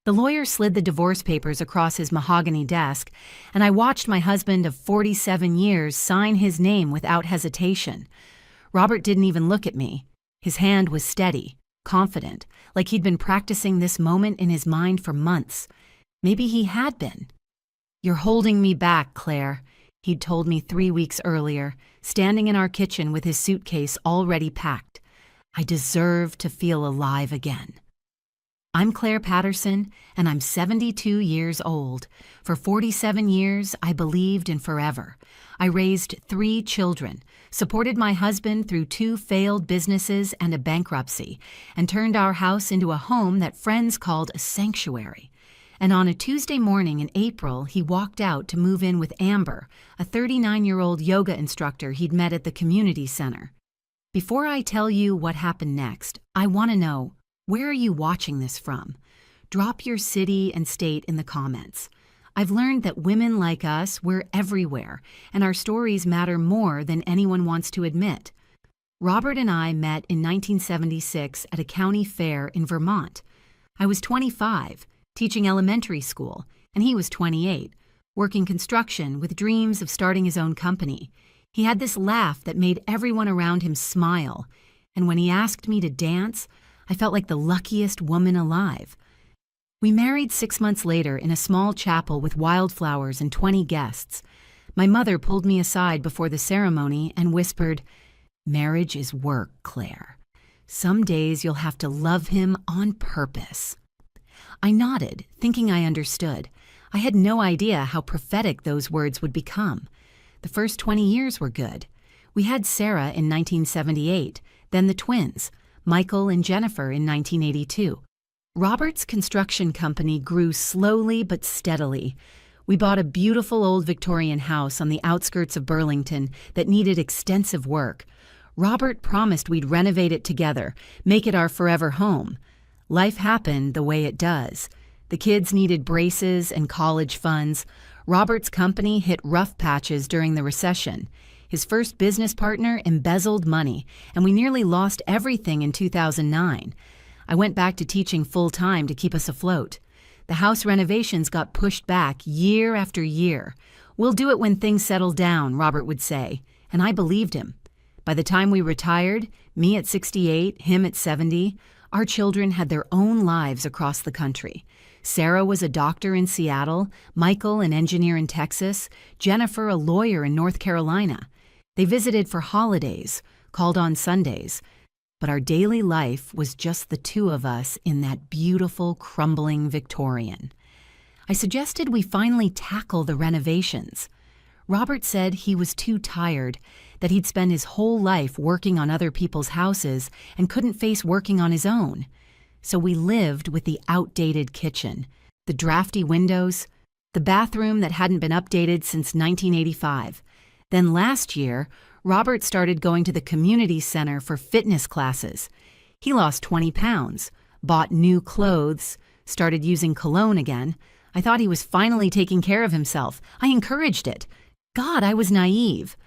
The lawyer slid the divorce papers across his mahogany desk, and I watched my husband of 47 years sign his name without hesitation. Robert didn't even look at me. His hand was steady, confident, like he'd been practicing this moment in his mind for months. Maybe he had been. "You're holding me back, Claire," he'd told me 3 weeks earlier, standing in our kitchen with his suitcase already packed. I deserve to feel alive again. I'm Claire Patterson, and I'm 72 years old. For 47 years, I believed in forever. I raised 3 children, supported my husband through 2 failed businesses and a bankruptcy, and turned our house into a home that friends called a sanctuary. And on a Tuesday morning in April, he walked out to move in with Amber, a 39-year-old yoga instructor he'd met at the community center. Before I tell you what happened next, I want to know, where are you watching this from? Drop your city and state in the comments. I've learned that women like us, we're everywhere, and our stories matter more than anyone wants to admit. Robert and I met in 1976 at a county fair in Vermont. I was 25, teaching elementary school, and he was 28, working construction with dreams of starting his own company. He had this laugh that made everyone around him smile, and when he asked me to dance, I felt like the luckiest woman alive. We married 6 months later in a small chapel with wildflowers and 20 guests. My mother pulled me aside before the ceremony and whispered, "Marriage is work, Claire. Some days you'll have to love him on purpose." I nodded, thinking I understood. I had no idea how prophetic those words would become. The first 20 years were good. We had Sarah in 1978, then the twins, Michael and Jennifer in 1982. Robert's construction company grew slowly but steadily. We bought a beautiful old Victorian house on the outskirts of Burlington that needed extensive work. Robert promised we'd renovate it together, make it our forever home. Life happened the way it does. The kids needed braces and college funds. Robert's company hit rough patches during the recession. His first business partner embezzled money, and we nearly lost everything in 2009. I went back to teaching full-time to keep us afloat. The house renovations got pushed back year after year. "We'll do it when things settle down," Robert would say, and I believed him. By the time we retired, me at 68, him at 70, our children had their own lives across the country. Sarah was a doctor in Seattle, Michael an engineer in Texas, Jennifer a lawyer in North Carolina. They visited for holidays, called on Sundays, but our daily life was just the 2 of us in that beautiful, crumbling Victorian. I suggested we finally tackle the renovations. Robert said he was too tired, that he'd spent his whole life working on other people's houses and couldn't face working on his own. So we lived with the outdated kitchen, the drafty windows, the bathroom that hadn't been updated since 1985. Then last year, Robert started going to the community center for fitness classes. He lost 20 pounds, bought new clothes, started using cologne again. I thought he was finally taking care of himself. I encouraged it. God, I was naive.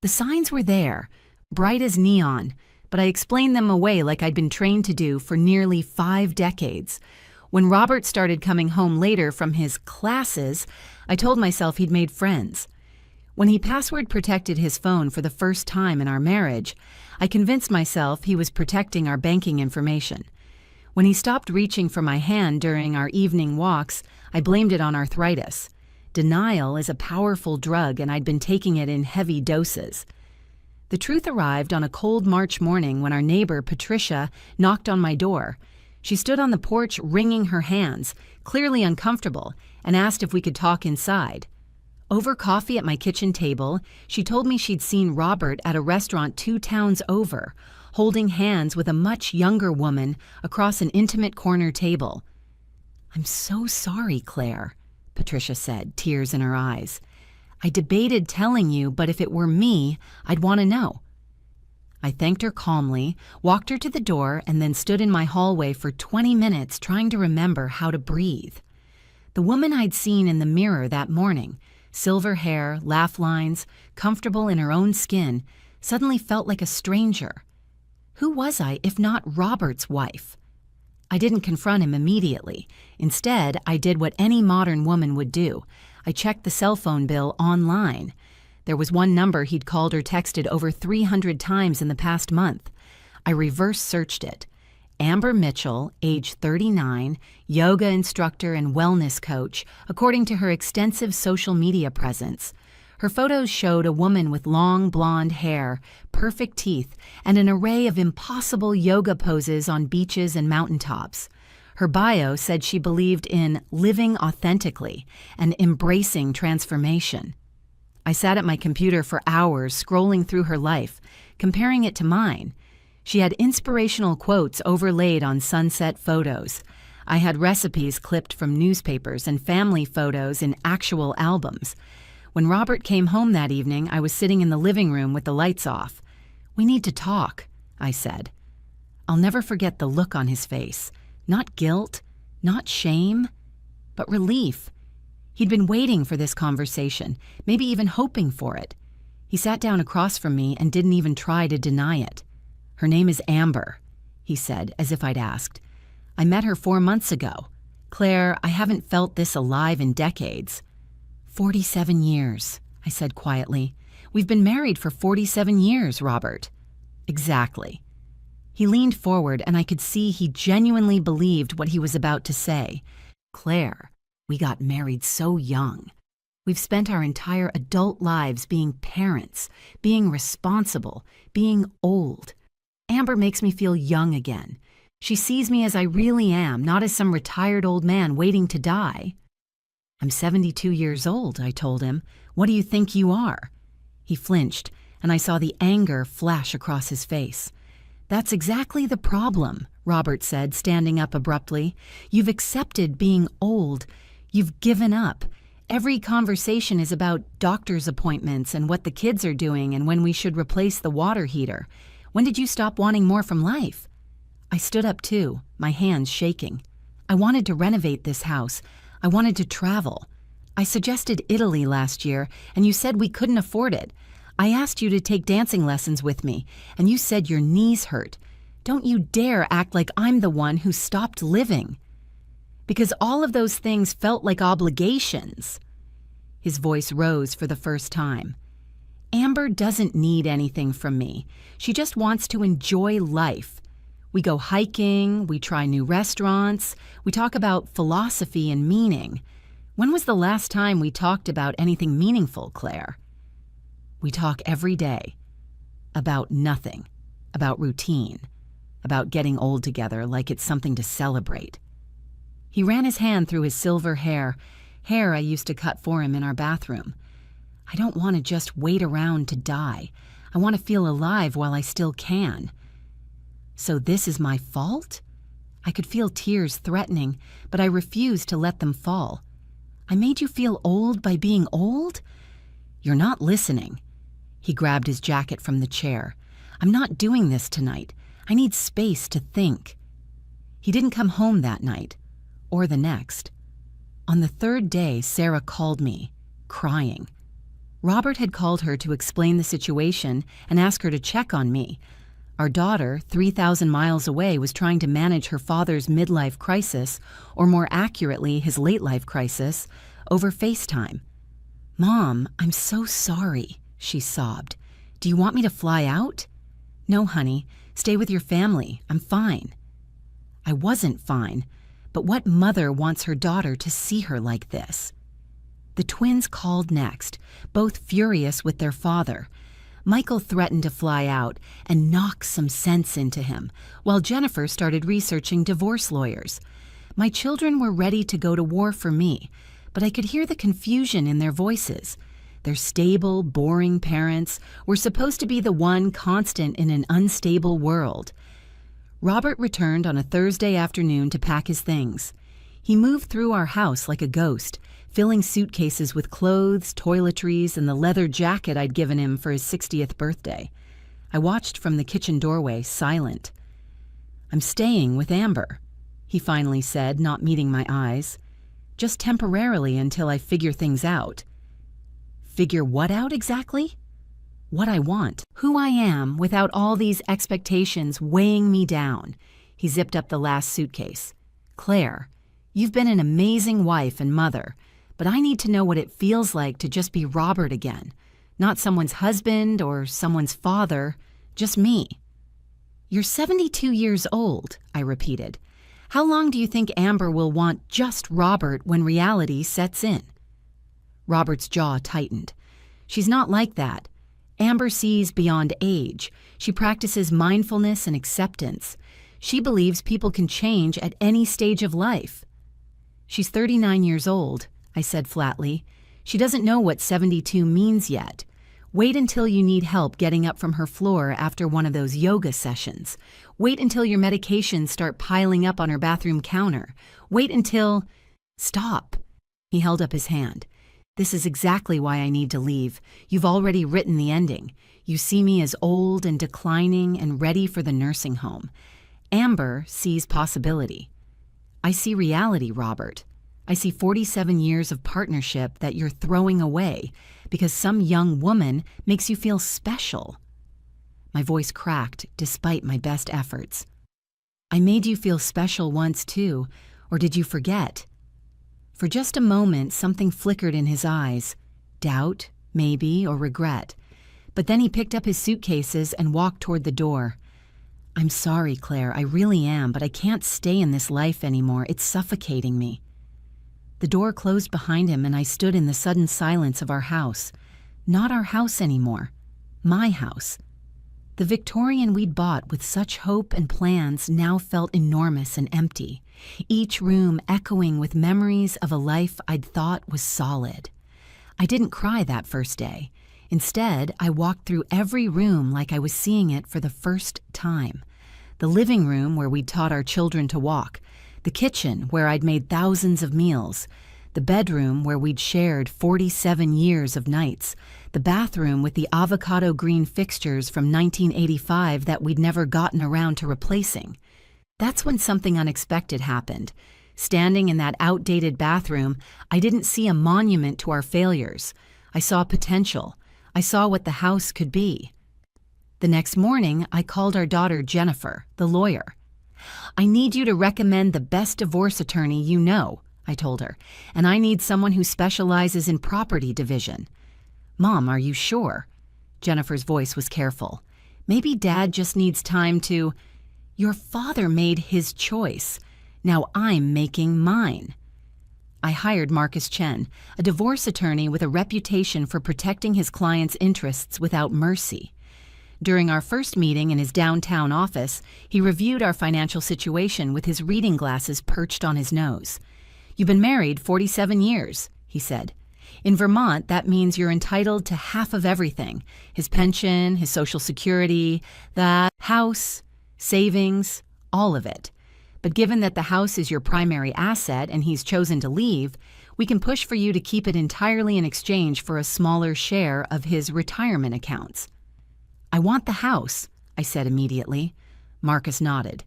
The signs were there, bright as neon, but I explained them away like I'd been trained to do for nearly 5 decades. When Robert started coming home later from his classes, I told myself he'd made friends. When he password protected his phone for the first time in our marriage, I convinced myself he was protecting our banking information. When he stopped reaching for my hand during our evening walks, I blamed it on arthritis. Denial is a powerful drug, and I'd been taking it in heavy doses. The truth arrived on a cold March morning when our neighbor, Patricia, knocked on my door. She stood on the porch wringing her hands, clearly uncomfortable, and asked if we could talk inside. Over coffee at my kitchen table, she told me she'd seen Robert at a restaurant 2 towns over, holding hands with a much younger woman across an intimate corner table. "I'm so sorry, Claire," Patricia said, tears in her eyes. "I debated telling you, but if it were me, I'd want to know." I thanked her calmly, walked her to the door, and then stood in my hallway for 20 minutes trying to remember how to breathe. The woman I'd seen in the mirror that morning, silver hair, laugh lines, comfortable in her own skin, suddenly felt like a stranger. Who was I if not Robert's wife? I didn't confront him immediately. Instead, I did what any modern woman would do. I checked the cell phone bill online. There was one number he'd called or texted over 300 times in the past month. I reverse searched it. Amber Mitchell, age 39, yoga instructor and wellness coach, according to her extensive social media presence. Her photos showed a woman with long blonde hair, perfect teeth, and an array of impossible yoga poses on beaches and mountaintops. Her bio said she believed in living authentically and embracing transformation. I sat at my computer for hours scrolling through her life, comparing it to mine. She had inspirational quotes overlaid on sunset photos. I had recipes clipped from newspapers and family photos in actual albums. When Robert came home that evening, I was sitting in the living room with the lights off. "We need to talk," I said. I'll never forget the look on his face. Not guilt, not shame, but relief. He'd been waiting for this conversation, maybe even hoping for it. He sat down across from me and didn't even try to deny it. "Her name is Amber," he said, as if I'd asked. "I met her 4 months ago. Claire, I haven't felt this alive in decades." 47 years, I said quietly. "We've been married for 47 years, Robert." "Exactly." He leaned forward and I could see he genuinely believed what he was about to say. "Claire, we got married so young. We've spent our entire adult lives being parents, being responsible, being old. Amber makes me feel young again. She sees me as I really am, not as some retired old man waiting to die." "I'm 72 years old," I told him. "What do you think you are?" He flinched, and I saw the anger flash across his face. "That's exactly the problem," Robert said, standing up abruptly. "You've accepted being old. You've given up. Every conversation is about doctor's appointments and what the kids are doing and when we should replace the water heater. When did you stop wanting more from life?" I stood up too, my hands shaking. "I wanted to renovate this house. I wanted to travel. I suggested Italy last year, and you said we couldn't afford it. I asked you to take dancing lessons with me, and you said your knees hurt. Don't you dare act like I'm the one who stopped living." Because all of those things felt like obligations. His voice rose for the first time. "Amber doesn't need anything from me. She just wants to enjoy life. We go hiking, we try new restaurants, we talk about philosophy and meaning. When was the last time we talked about anything meaningful, Claire?" "We talk every day. About nothing. About routine. About getting old together like it's something to celebrate." He ran his hand through his silver hair I used to cut for him in our bathroom. "I don't want to just wait around to die. I want to feel alive while I still can." "So this is my fault?" I could feel tears threatening, but I refused to let them fall. "I made you feel old by being old?" "You're not listening." He grabbed his jacket from the chair. "I'm not doing this tonight. I need space to think." He didn't come home that night, or the next. On the third day, Sarah called me, crying. Robert had called her to explain the situation and ask her to check on me. Our daughter, 3,000 miles away, was trying to manage her father's midlife crisis, or more accurately, his late-life crisis, over FaceTime. "Mom, I'm so sorry," she sobbed. "Do you want me to fly out?" "No, honey. Stay with your family. I'm fine." I wasn't fine, but what mother wants her daughter to see her like this? The twins called next, both furious with their father. Michael threatened to fly out and knock some sense into him, while Jennifer started researching divorce lawyers. My children were ready to go to war for me, but I could hear the confusion in their voices. Their stable, boring parents were supposed to be the one constant in an unstable world. Robert returned on a Thursday afternoon to pack his things. He moved through our house like a ghost, filling suitcases with clothes, toiletries, and the leather jacket I'd given him for his 60th birthday. I watched from the kitchen doorway, silent. "I'm staying with Amber," he finally said, not meeting my eyes. "Just temporarily until I figure things out." "Figure what out exactly?" "What I want, who I am without all these expectations weighing me down." He zipped up the last suitcase. "Claire, you've been an amazing wife and mother, but I need to know what it feels like to just be Robert again. Not someone's husband or someone's father, just me." "You're 72 years old," I repeated. "How long do you think Amber will want just Robert when reality sets in?" Robert's jaw tightened. "She's not like that. Amber sees beyond age. She practices mindfulness and acceptance. She believes people can change at any stage of life." "She's 39 years old," I said flatly. "She doesn't know what 72 means yet. Wait until you need help getting up from her floor after one of those yoga sessions. Wait until your medications start piling up on her bathroom counter. Wait until—" "Stop." He held up his hand. "This is exactly why I need to leave. You've already written the ending. You see me as old and declining and ready for the nursing home. Amber sees possibility. I see reality, Robert. I see 47 years of partnership that you're throwing away because some young woman makes you feel special." My voice cracked despite my best efforts. "I made you feel special once too, or did you forget?" For just a moment, something flickered in his eyes. Doubt, maybe, or regret. But then he picked up his suitcases and walked toward the door. "I'm sorry, Claire, I really am, but I can't stay in this life anymore. It's suffocating me." The door closed behind him and I stood in the sudden silence of our house. Not our house anymore. My house. The Victorian we'd bought with such hope and plans now felt enormous and empty, each room echoing with memories of a life I'd thought was solid. I didn't cry that first day. Instead, I walked through every room like I was seeing it for the first time. The living room where we'd taught our children to walk, the kitchen where I'd made thousands of meals, the bedroom where we'd shared 47 years of nights, the bathroom with the avocado green fixtures from 1985 that we'd never gotten around to replacing. That's when something unexpected happened. Standing in that outdated bathroom, I didn't see a monument to our failures. I saw potential. I saw what the house could be. The next morning, I called our daughter Jennifer, the lawyer. "I need you to recommend the best divorce attorney you know," I told her, "and I need someone who specializes in property division." "Mom, are you sure?" Jennifer's voice was careful. "Maybe Dad just needs time to—" "Your father made his choice. Now I'm making mine." I hired Marcus Chen, a divorce attorney with a reputation for protecting his clients' interests without mercy. During our first meeting in his downtown office, he reviewed our financial situation with his reading glasses perched on his nose. "You've been married 47 years, he said. "In Vermont, that means you're entitled to half of everything: his pension, his Social Security, the house, savings, all of it. But given that the house is your primary asset and he's chosen to leave, we can push for you to keep it entirely in exchange for a smaller share of his retirement accounts." "I want the house," I said immediately. Marcus nodded.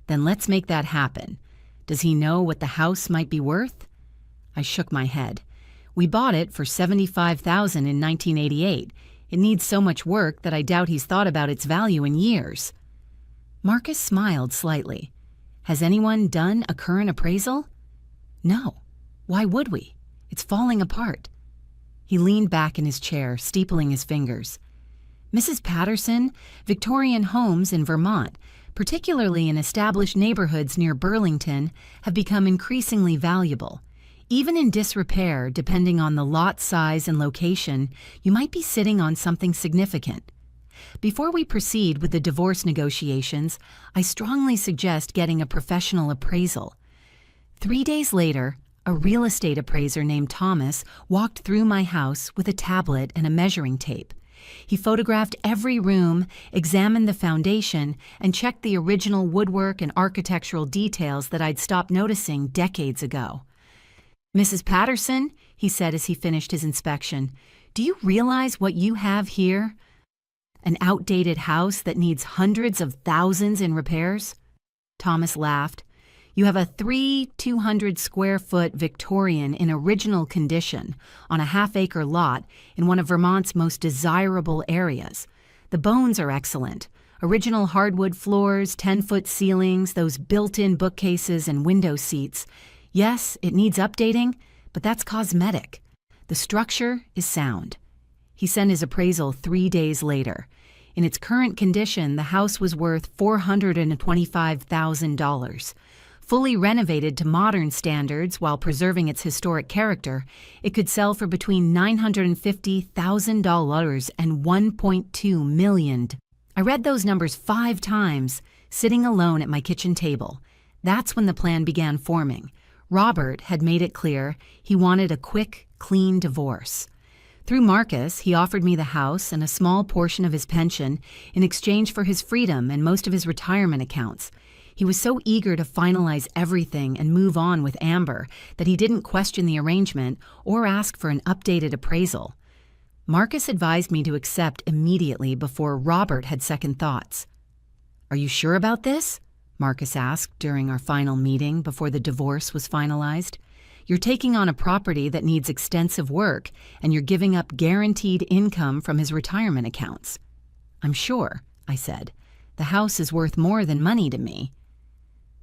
"Then let's make that happen. Does he know what the house might be worth?" I shook my head. "We bought it for $75,000 in 1988. It needs so much work that I doubt he's thought about its value in years." Marcus smiled slightly. "Has anyone done a current appraisal?" "No. Why would we? It's falling apart." He leaned back in his chair, steepling his fingers. "Mrs. Patterson, Victorian homes in Vermont, particularly in established neighborhoods near Burlington, have become increasingly valuable. Even in disrepair, depending on the lot size and location, you might be sitting on something significant. Before we proceed with the divorce negotiations, I strongly suggest getting a professional appraisal." 3 days later, a real estate appraiser named Thomas walked through my house with a tablet and a measuring tape. He photographed every room, examined the foundation, and checked the original woodwork and architectural details that I'd stopped noticing decades ago. "Mrs. Patterson," he said as he finished his inspection, "do you realize what you have here? An outdated house that needs hundreds of thousands in repairs?" Thomas laughed. "You have a 200-square-foot Victorian in original condition on a half-acre lot in one of Vermont's most desirable areas. The bones are excellent, Original hardwood floors, 10-foot ceilings, those built-in bookcases and window seats. Yes, it needs updating, but that's cosmetic. The structure is sound. He sent his appraisal 3 days later. In its current condition, the house was worth $425,000. Fully renovated to modern standards while preserving its historic character, it could sell for between $950,000 and $1.2 million. I read those numbers 5 times, sitting alone at my kitchen table. That's when the plan began forming. Robert had made it clear he wanted a quick, clean divorce. Through Marcus, he offered me the house and a small portion of his pension in exchange for his freedom and most of his retirement accounts. He was so eager to finalize everything and move on with Amber that he didn't question the arrangement or ask for an updated appraisal. Marcus advised me to accept immediately before Robert had second thoughts. "Are you sure about this?" Marcus asked during our final meeting before the divorce was finalized. "You're taking on a property that needs extensive work, and you're giving up guaranteed income from his retirement accounts." "I'm sure," I said. "The house is worth more than money to me."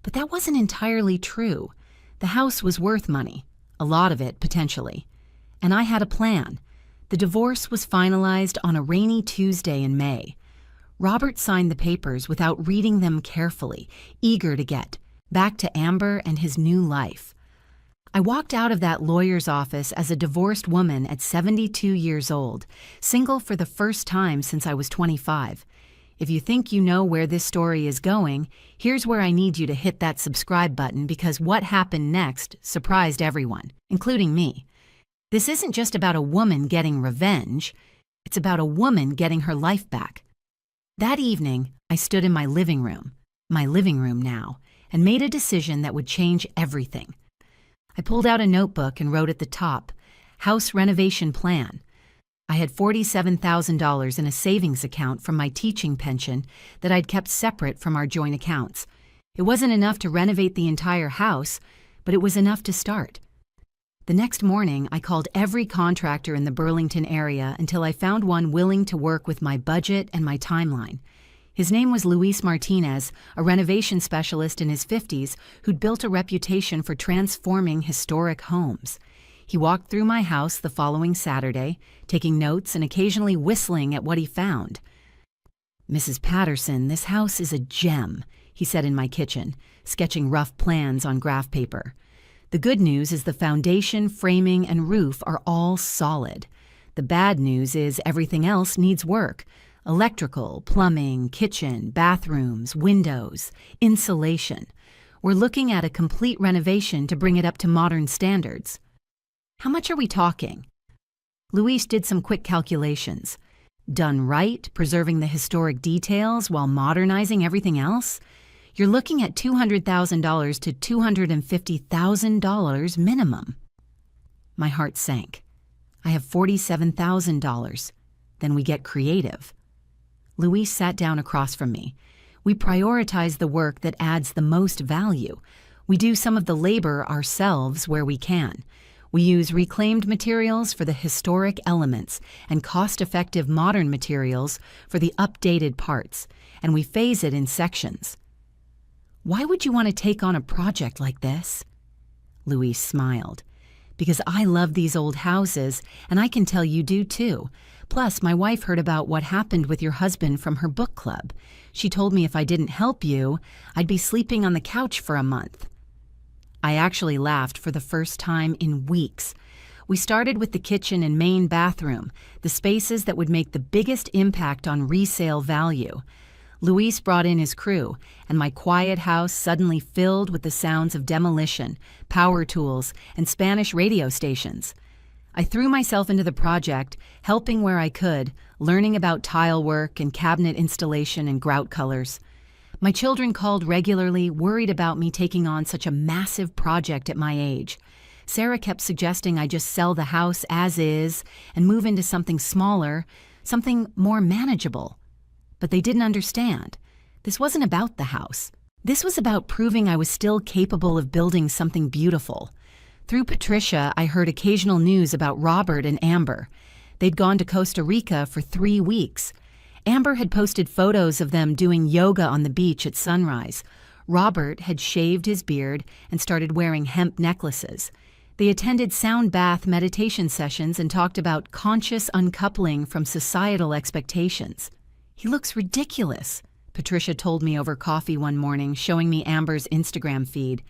But that wasn't entirely true. The house was worth money, a lot of it potentially. And I had a plan. The divorce was finalized on a rainy Tuesday in May. Robert signed the papers without reading them carefully, eager to get back to Amber and his new life. I walked out of that lawyer's office as a divorced woman at 72 years old, single for the first time since I was 25. If you think you know where this story is going, here's where I need you to hit that subscribe button because what happened next surprised everyone, including me. This isn't just about a woman getting revenge. It's about a woman getting her life back. That evening, I stood in my living room now, and made a decision that would change everything. I pulled out a notebook and wrote at the top, "House renovation plan." I had $47,000 in a savings account from my teaching pension that I'd kept separate from our joint accounts. It wasn't enough to renovate the entire house, but it was enough to start. The next morning, I called every contractor in the Burlington area until I found one willing to work with my budget and my timeline. His name was Luis Martinez, a renovation specialist in his 50s who'd built a reputation for transforming historic homes. He walked through my house the following Saturday, taking notes and occasionally whistling at what he found. "Mrs. Patterson, this house is a gem," he said in my kitchen, sketching rough plans on graph paper. "The good news is the foundation, framing, and roof are all solid. The bad news is everything else needs work. Electrical, plumbing, kitchen, bathrooms, windows, insulation. We're looking at a complete renovation to bring it up to modern standards." "How much are we talking?" Luis did some quick calculations. Done right, preserving the historic details while modernizing everything else, you're looking at $200,000 to $250,000 minimum. My heart sank. I have $47,000. Then we get creative. Luis sat down across from me. We prioritize the work that adds the most value. We do some of the labor ourselves where we can. We use reclaimed materials for the historic elements and cost-effective modern materials for the updated parts, and we phase it in sections. "Why would you want to take on a project like this?" Luis smiled. "Because I love these old houses, and I can tell you do too. Plus, my wife heard about what happened with your husband from her book club. She told me if I didn't help you, I'd be sleeping on the couch for a month." I actually laughed for the first time in weeks. We started with the kitchen and main bathroom, the spaces that would make the biggest impact on resale value. Luis brought in his crew, and my quiet house suddenly filled with the sounds of demolition, power tools, and Spanish radio stations. I threw myself into the project, helping where I could, learning about tile work and cabinet installation and grout colors. My children called regularly, worried about me taking on such a massive project at my age. Sarah kept suggesting I just sell the house as is and move into something smaller, something more manageable. But they didn't understand. This wasn't about the house. This was about proving I was still capable of building something beautiful. Through Patricia, I heard occasional news about Robert and Amber. They'd gone to Costa Rica for 3 weeks. Amber had posted photos of them doing yoga on the beach at sunrise. Robert had shaved his beard and started wearing hemp necklaces. They attended sound bath meditation sessions and talked about conscious uncoupling from societal expectations. "He looks ridiculous," Patricia told me over coffee one morning, showing me Amber's Instagram feed.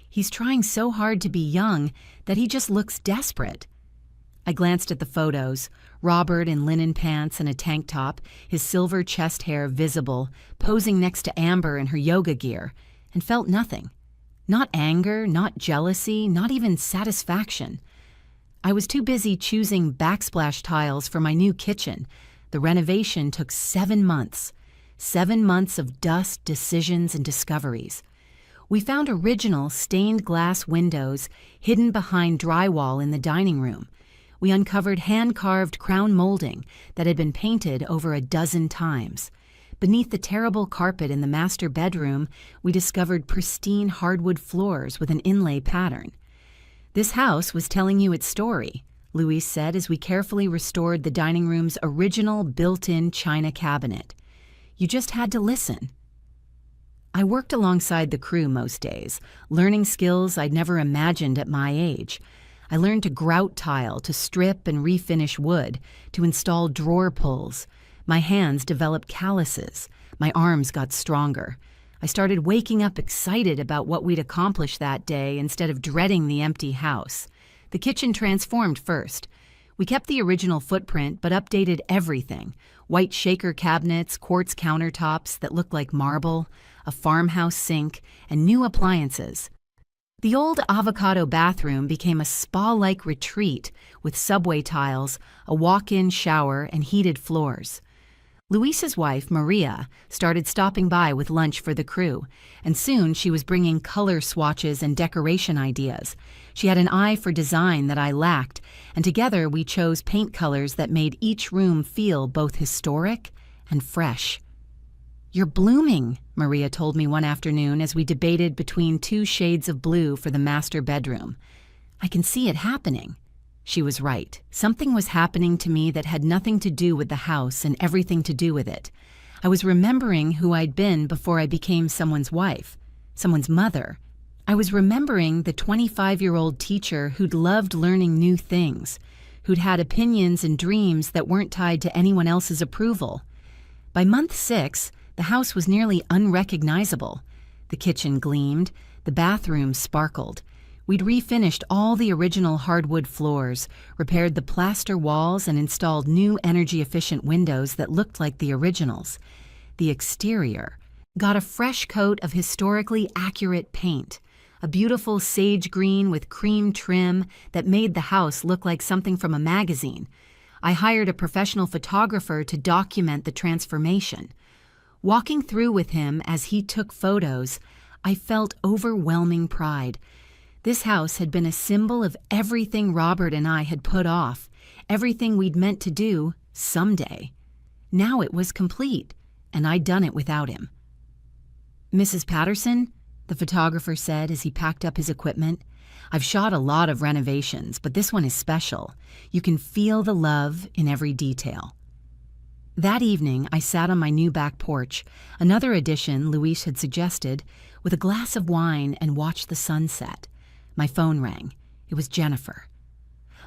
"He's trying so hard to be young that he just looks desperate." I glanced at the photos. Robert in linen pants and a tank top, his silver chest hair visible, posing next to Amber in her yoga gear, and felt nothing. Not anger, not jealousy, not even satisfaction. I was too busy choosing backsplash tiles for my new kitchen. The renovation took 7 months. 7 months of dust, decisions, and discoveries. We found original stained glass windows hidden behind drywall in the dining room. We uncovered hand-carved crown molding that had been painted over a dozen times. Beneath the terrible carpet in the master bedroom, we discovered pristine hardwood floors with an inlay pattern. "This house was telling you its story," Louise said as we carefully restored the dining room's original built-in china cabinet. "You just had to listen." I worked alongside the crew most days, learning skills I'd never imagined at my age. I learned to grout tile, to strip and refinish wood, to install drawer pulls. My hands developed calluses. My arms got stronger. I started waking up excited about what we'd accomplished that day instead of dreading the empty house. The kitchen transformed first. We kept the original footprint but updated everything. White shaker cabinets, quartz countertops that looked like marble, a farmhouse sink, and new appliances. The old avocado bathroom became a spa-like retreat with subway tiles, a walk-in shower, and heated floors. Luis's wife, Maria, started stopping by with lunch for the crew, and soon she was bringing color swatches and decoration ideas. She had an eye for design that I lacked, and together we chose paint colors that made each room feel both historic and fresh. "You're blooming," Maria told me one afternoon as we debated between 2 shades of blue for the master bedroom. "I can see it happening." She was right. Something was happening to me that had nothing to do with the house and everything to do with it. I was remembering who I'd been before I became someone's wife, someone's mother. I was remembering the 25-year-old teacher who'd loved learning new things, who'd had opinions and dreams that weren't tied to anyone else's approval. By month 6, the house was nearly unrecognizable. The kitchen gleamed, the bathroom sparkled. We'd refinished all the original hardwood floors, repaired the plaster walls, and installed new energy-efficient windows that looked like the originals. The exterior got a fresh coat of historically accurate paint, a beautiful sage green with cream trim that made the house look like something from a magazine. I hired a professional photographer to document the transformation. Walking through with him as he took photos, I felt overwhelming pride. This house had been a symbol of everything Robert and I had put off, everything we'd meant to do someday. Now it was complete, and I'd done it without him. "Mrs. Patterson," the photographer said as he packed up his equipment, "I've shot a lot of renovations, but this one is special. You can feel the love in every detail." That evening, I sat on my new back porch, another addition Louise had suggested, with a glass of wine and watched the sunset. My phone rang. It was Jennifer.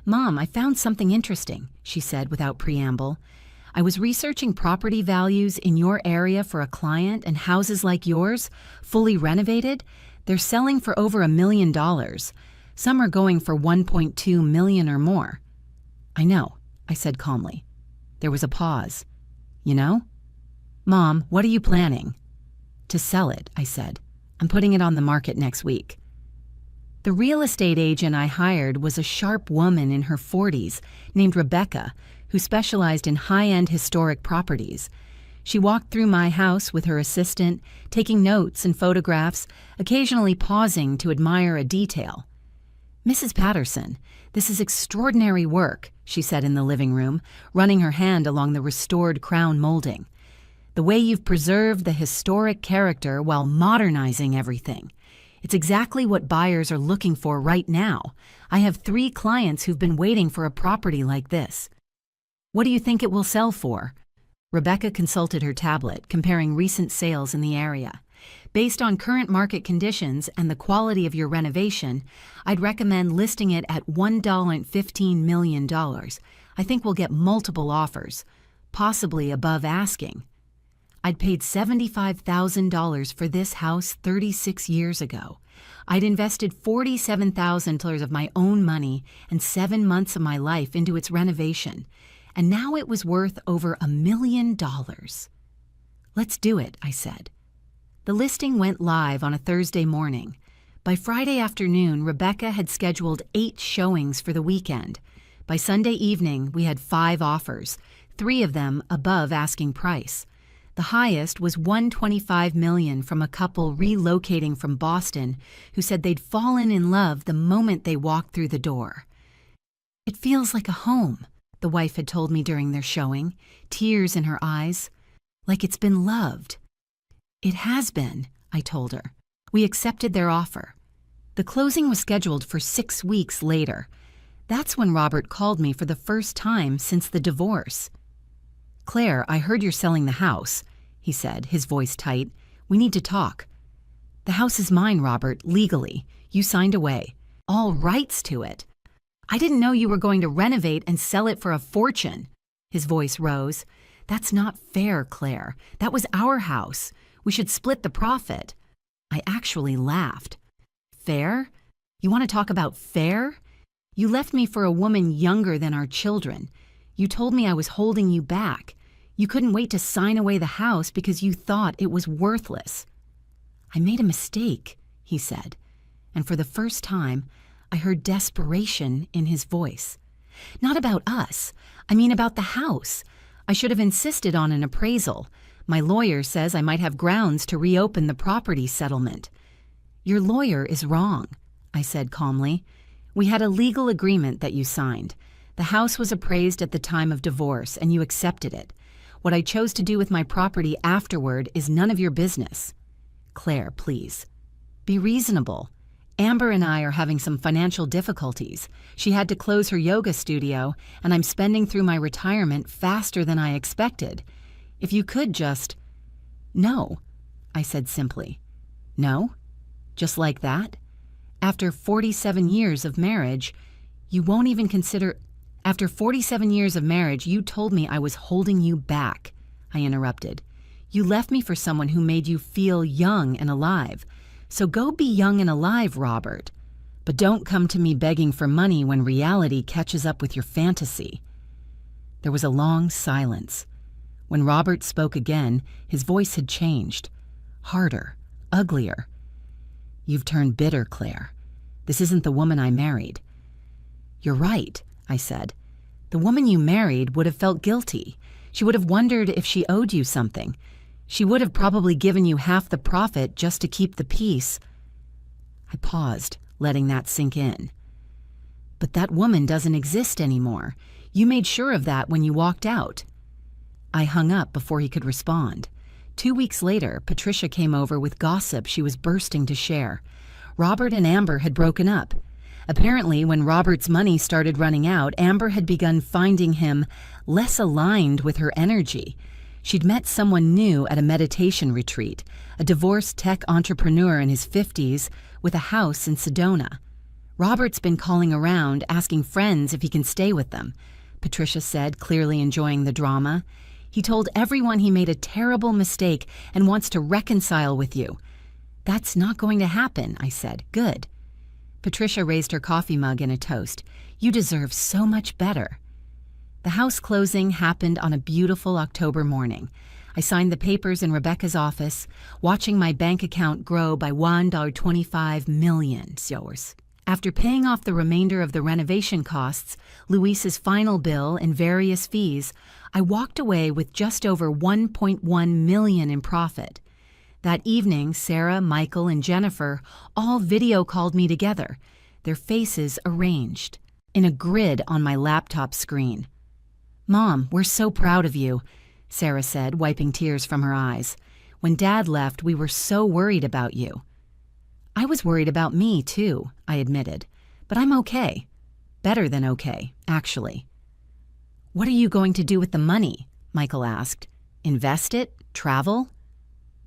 "Mom, I found something interesting," she said without preamble. "I was researching property values in your area for a client, and houses like yours, fully renovated, they're selling for over $1 million. Some are going for $1.2 million or more." "I know," I said calmly. There was a pause. "You know?" "Mom, what are you planning?" "To sell it," I said. "I'm putting it on the market next week." The real estate agent I hired was a sharp woman in her 40s named Rebecca, who specialized in high-end historic properties. She walked through my house with her assistant, taking notes and photographs, occasionally pausing to admire a detail. "Mrs. Patterson, this is extraordinary work," she said in the living room, running her hand along the restored crown molding. "The way you've preserved the historic character while modernizing everything. It's exactly what buyers are looking for right now. I have 3 clients who've been waiting for a property like this." "What do you think it will sell for?" Rebecca consulted her tablet, comparing recent sales in the area. Based on current market conditions and the quality of your renovation, I'd recommend listing it at $1.15 million. I think we'll get multiple offers, possibly above asking. I'd paid $75,000 for this house 36 years ago. I'd invested $47,000 of my own money and 7 months of my life into its renovation, and now it was worth over $1 million. Let's do it, I said. The listing went live on a Thursday morning. By Friday afternoon, Rebecca had scheduled 8 showings for the weekend. By Sunday evening, we had 5 offers, 3 of them above asking price. The highest was $125 million from a couple relocating from Boston who said they'd fallen in love the moment they walked through the door. "It feels like a home," the wife had told me during their showing, tears in her eyes, "like it's been loved." "It has been," I told her. We accepted their offer. The closing was scheduled for 6 weeks later. That's when Robert called me for the first time since the divorce. "Claire, I heard you're selling the house," he said, his voice tight. "We need to talk." "The house is mine, Robert, legally. You signed away. All rights to it." "I didn't know you were going to renovate and sell it for a fortune." His voice rose. "That's not fair, Claire. That was our house. We should split the profit." I actually laughed. "Fair? You want to talk about fair? You left me for a woman younger than our children. You told me I was holding you back. You couldn't wait to sign away the house because you thought it was worthless." "I made a mistake," he said, and for the first time, I heard desperation in his voice. "Not about us. I mean about the house. I should have insisted on an appraisal. My lawyer says I might have grounds to reopen the property settlement." "Your lawyer is wrong," I said calmly. "We had a legal agreement that you signed. The house was appraised at the time of divorce, and you accepted it. What I chose to do with my property afterward is none of your business." "Claire, please. Be reasonable. Amber and I are having some financial difficulties. She had to close her yoga studio, and I'm spending through my retirement faster than I expected. If you could just—" "No," I said simply. "No? Just like that? After 47 years of marriage, you won't even consider—" "After 47 years of marriage, you told me I was holding you back," I interrupted. "You left me for someone who made you feel young and alive. So go be young and alive, Robert. But don't come to me begging for money when reality catches up with your fantasy." There was a long silence. When Robert spoke again, his voice had changed. Harder, uglier. "You've turned bitter, Claire. This isn't the woman I married." "You're right," I said. "The woman you married would have felt guilty. She would have wondered if she owed you something. She would have probably given you half the profit just to keep the peace." I paused, letting that sink in. "But that woman doesn't exist anymore. You made sure of that when you walked out." I hung up before he could respond. 2 weeks later, Patricia came over with gossip she was bursting to share. Robert and Amber had broken up. Apparently, when Robert's money started running out, Amber had begun finding him less aligned with her energy. She'd met someone new at a meditation retreat, a divorced tech entrepreneur in his 50s with a house in Sedona. "Robert's been calling around, asking friends if he can stay with them," Patricia said, clearly enjoying the drama. "He told everyone he made a terrible mistake and wants to reconcile with you." "That's not going to happen," I said. "Good." Patricia raised her coffee mug in a toast. "You deserve so much better." The house closing happened on a beautiful October morning. I signed the papers in Rebecca's office, watching my bank account grow by $1.25 million. After paying off the remainder of the renovation costs, Luis's final bill, and various fees, I walked away with just over $1.1 million in profit. That evening, Sarah, Michael, and Jennifer all video called me together, their faces arranged in a grid on my laptop screen. "Mom, we're so proud of you," Sarah said, wiping tears from her eyes. "When Dad left, we were so worried about you." "I was worried about me, too," I admitted. "But I'm okay. Better than okay, actually." "What are you going to do with the money?" Michael asked. Invest it? Travel?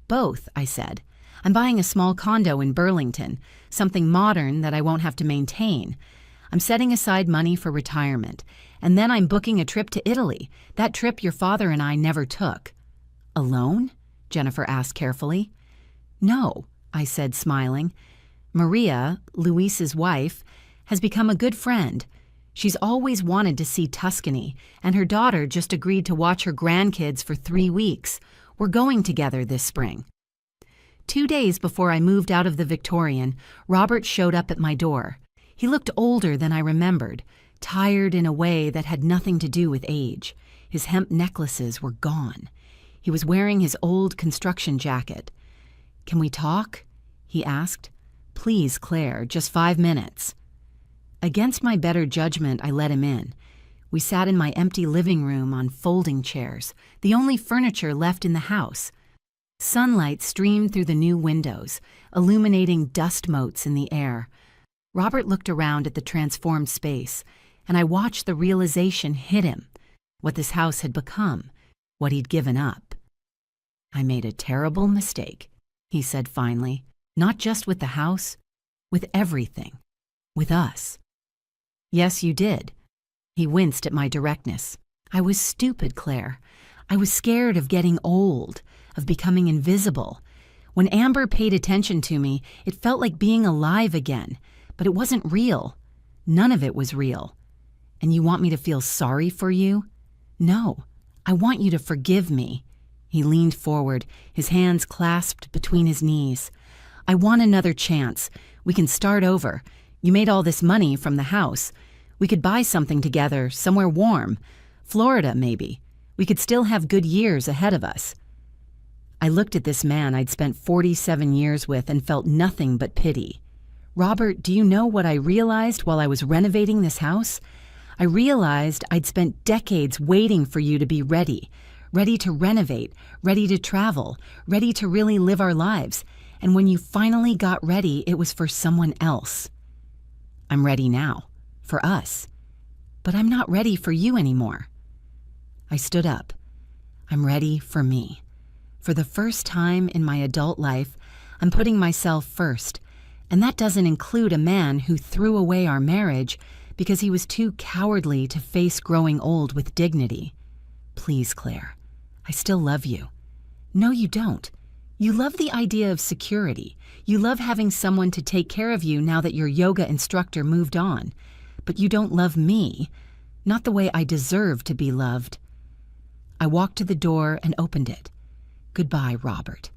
Both, I said. I'm buying a small condo in Burlington, something modern that I won't have to maintain. I'm setting aside money for retirement, and then I'm booking a trip to Italy, that trip your father and I never took. Alone? Jennifer asked carefully. No, I said, smiling. Maria, Luis's wife, has become a good friend. She's always wanted to see Tuscany, and her daughter just agreed to watch her grandkids for 3 weeks. We're going together this spring. 2 days before I moved out of the Victorian, Robert showed up at my door. He looked older than I remembered, tired in a way that had nothing to do with age. His hemp necklaces were gone. He was wearing his old construction jacket. "Can we talk?" he asked. "Please, Claire, just 5 minutes." Against my better judgment, I let him in. We sat in my empty living room on folding chairs, the only furniture left in the house. Sunlight streamed through the new windows, illuminating dust motes in the air. Robert looked around at the transformed space, and I watched the realization hit him, what this house had become, what he'd given up. "I made a terrible mistake," he said finally, "not just with the house, with everything, with us." "Yes, you did." He winced at my directness. "I was stupid, Claire. I was scared of getting old, of becoming invisible. When Amber paid attention to me, it felt like being alive again, but it wasn't real. None of it was real. And you want me to feel sorry for you? No, I want you to forgive me." He leaned forward, his hands clasped between his knees. "I want another chance. We can start over. You made all this money from the house. We could buy something together, somewhere warm. Florida, maybe. We could still have good years ahead of us." I looked at this man I'd spent 47 years with and felt nothing but pity. "Robert, do you know what I realized while I was renovating this house? I realized I'd spent decades waiting for you to be ready to renovate, ready to travel, ready to really live our lives. And when you finally got ready, it was for someone else. I'm ready now, for us. But I'm not ready for you anymore." I stood up. I'm ready for me. For the first time in my adult life, I'm putting myself first, and that doesn't include a man who threw away our marriage because he was too cowardly to face growing old with dignity. Please, Claire, I still love you. No, you don't. You love the idea of security. You love having someone to take care of you now that your yoga instructor moved on. But you don't love me, not the way I deserve to be loved. I walked to the door and opened it. "Goodbye, Robert."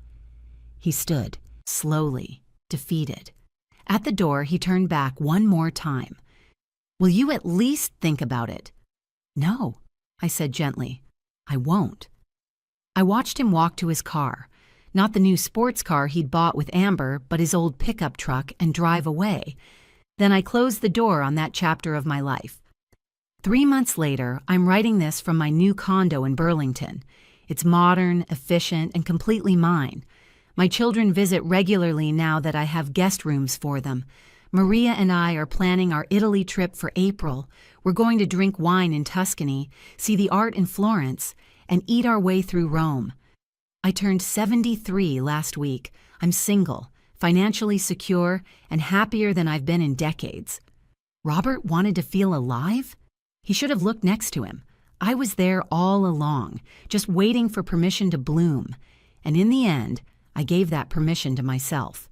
He stood, slowly, defeated. At the door, he turned back one more time. "Will you at least think about it?" "No," I said gently. "I won't." I watched him walk to his car, not the new sports car he'd bought with Amber, but his old pickup truck, and drive away. Then I closed the door on that chapter of my life. 3 months later, I'm writing this from my new condo in Burlington. It's modern, efficient, and completely mine. My children visit regularly now that I have guest rooms for them. Maria and I are planning our Italy trip for April. We're going to drink wine in Tuscany, see the art in Florence, and eat our way through Rome. I turned 73 last week. I'm single, financially secure, and happier than I've been in decades. Robert wanted to feel alive? He should have looked next to him. I was there all along, just waiting for permission to bloom. And in the end, I gave that permission to myself.